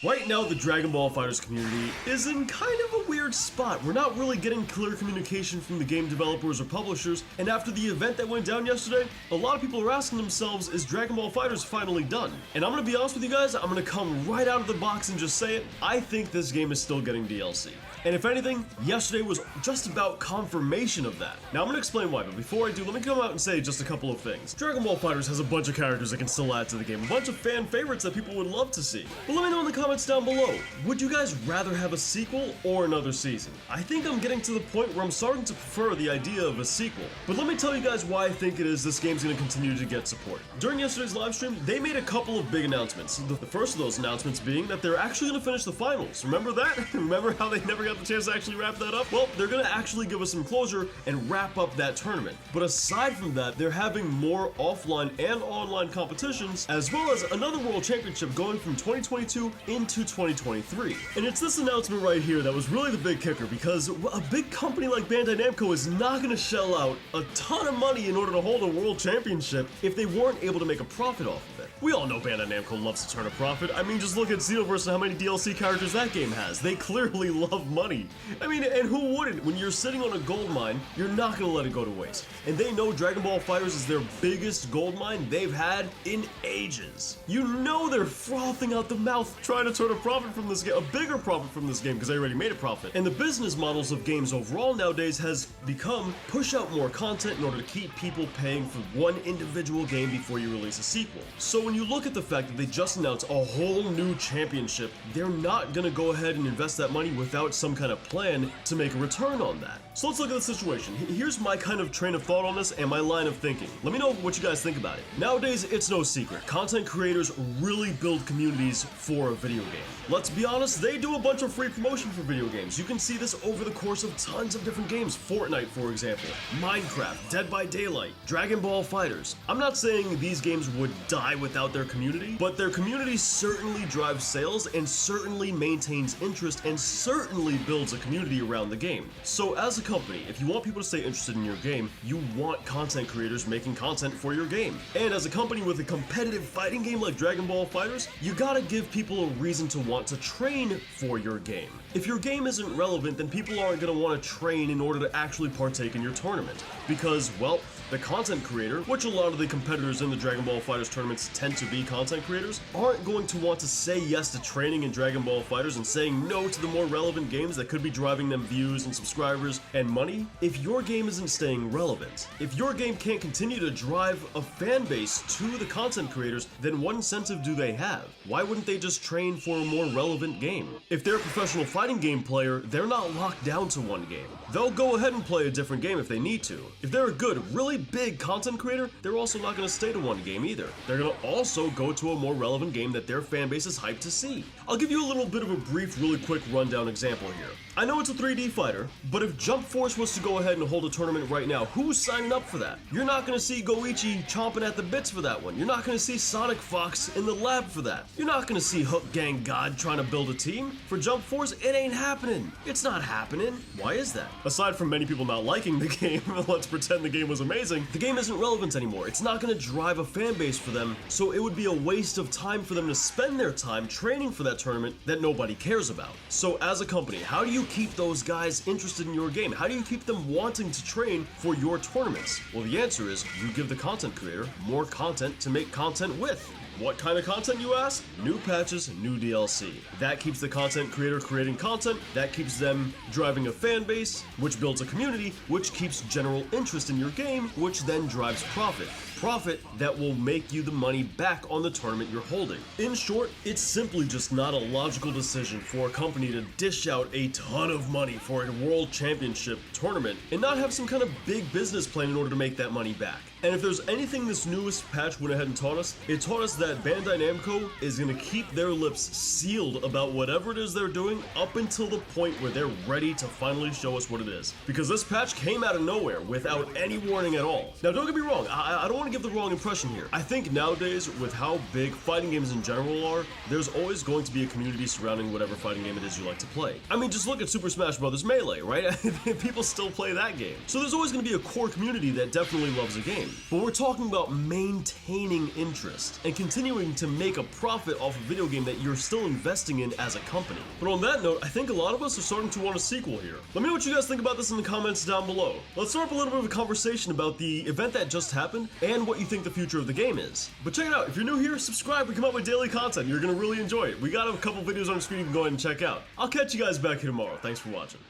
Right now, the Dragon Ball FighterZ community is in kind of a weird spot. We're not really getting clear communication from the game developers or publishers, and after the event that went down yesterday, a lot of people are asking themselves, is Dragon Ball FighterZ finally done? And I'm gonna be honest with you guys, I'm gonna come right out of the box and just say it, I think this game is still getting DLC. And if anything, yesterday was just about confirmation of that. Now I'm gonna explain why, but before I do, let me come out and say just a couple of things. Dragon Ball FighterZ has a bunch of characters that can still add to the game, a bunch of fan favorites that people would love to see. But let me know in the comments down below, would you guys rather have a sequel or another season? I think I'm getting to the point where I'm starting to prefer the idea of a sequel. But let me tell you guys why I think it is this game's gonna continue to get support. During yesterday's livestream, they made a couple of big announcements. The first of those announcements being that they're actually gonna finish the finals. Remember that? Remember how they never got the chance to actually wrap that up? Well, they're gonna actually give us some closure and wrap up that tournament. But aside from that, they're having more offline and online competitions, as well as another World Championship going from 2022 into 2023. And it's this announcement right here that was really the big kicker, because a big company like Bandai Namco is not gonna shell out a ton of money in order to hold a World Championship if they weren't able to make a profit off of it. We all know Bandai Namco loves to turn a profit. I mean, just look at Xenoverse and how many DLC characters that game has. They clearly love money. I mean, and who wouldn't? When you're sitting on a gold mine, you're not gonna let it go to waste. And they know Dragon Ball FighterZ is their biggest gold mine they've had in ages. You know they're frothing out the mouth trying to turn a profit from this game, a bigger profit from this game, because they already made a profit. And the business models of games overall nowadays has become push out more content in order to keep people paying for one individual game before you release a sequel. So when you look at the fact that they just announced a whole new championship, they're not gonna go ahead and invest that money without some kind of plan to make a return on that. So let's look at the situation. Here's my kind of train of thought on this and my line of thinking. Let me know what you guys think about it. Nowadays, it's no secret. Content creators really build communities for a video game. Let's be honest, they do a bunch of free promotion for video games. You can see this over the course of tons of different games. Fortnite, for example, Minecraft, Dead by Daylight, Dragon Ball FighterZ. I'm not saying these games would die without their community, but their community certainly drives sales and certainly maintains interest and certainly builds a community around the game. So as a company, if you want people to stay interested in your game, you want content creators making content for your game. And as a company with a competitive fighting game like Dragon Ball FighterZ, you gotta give people a reason to want to train for your game. If your game isn't relevant, then people aren't gonna want to train in order to actually partake in your tournament. Because, well, the content creator, which a lot of the competitors in the Dragon Ball FighterZ tournaments tend to be content creators, aren't going to want to say yes to training in Dragon Ball FighterZ and saying no to the more relevant games that could be driving them views and subscribers and money if your game isn't staying relevant. If your game can't continue to drive a fan base to the content creators, then what incentive do they have? Why wouldn't they just train for a more relevant game? If they're a professional fighting game player, they're not locked down to one game. They'll go ahead and play a different game if they need to. If they're a good, really big content creator, they're also not going to stay to one game either. They're going to also go to a more relevant game that their fan base is hyped to see. I'll give you a little bit of a brief, really quick rundown example here. I know it's a 3D fighter, but if Jump Force was to go ahead and hold a tournament right now, who's signing up for that? You're not going to see Goichi chomping at the bits for that one. You're not going to see Sonic Fox in the lab for that. You're not going to see Hook Gang God trying to build a team. For Jump Force, it ain't happening. It's not happening. Why is that? Aside from many people not liking the game, let's pretend the game was amazing, the game isn't relevant anymore. It's not going to drive a fan base for them, so it would be a waste of time for them to spend their time training for that tournament that nobody cares about. So as a company, how do you keep those guys interested in your game? How do you keep them wanting to train for your tournaments? Well, the answer is you give the content creator more content to make content with. What kind of content, you ask? New patches, new DLC. That keeps the content creator creating content, that keeps them driving a fan base, which builds a community, which keeps general interest in your game, which then drives profit. Profit that will make you the money back on the tournament you're holding. In short, it's simply just not a logical decision for a company to dish out a ton of money for a world championship tournament and not have some kind of big business plan in order to make that money back. And if there's anything this newest patch went ahead and taught us, it taught us that Bandai Namco is going to keep their lips sealed about whatever it is they're doing up until the point where they're ready to finally show us what it is. Because this patch came out of nowhere without any warning at all. Now don't get me wrong, I don't want to want to give the wrong impression here. I think nowadays, with how big fighting games in general are, there's always going to be a community surrounding whatever fighting game it is you like to play. I mean, just look at Super Smash Bros. Melee, right? People still play that game. So there's always going to be a core community that definitely loves a game. But we're talking about maintaining interest and continuing to make a profit off a video game that you're still investing in as a company. But on that note, I think a lot of us are starting to want a sequel here. Let me know what you guys think about this in the comments down below. Let's start up a little bit of a conversation about the event that just happened and what you think the future of the game is. But check it out, if you're new here, subscribe. We come out with daily content. You're gonna really enjoy it. We got a couple videos on the screen you can go ahead and check out. I'll catch you guys back here tomorrow. Thanks for watching.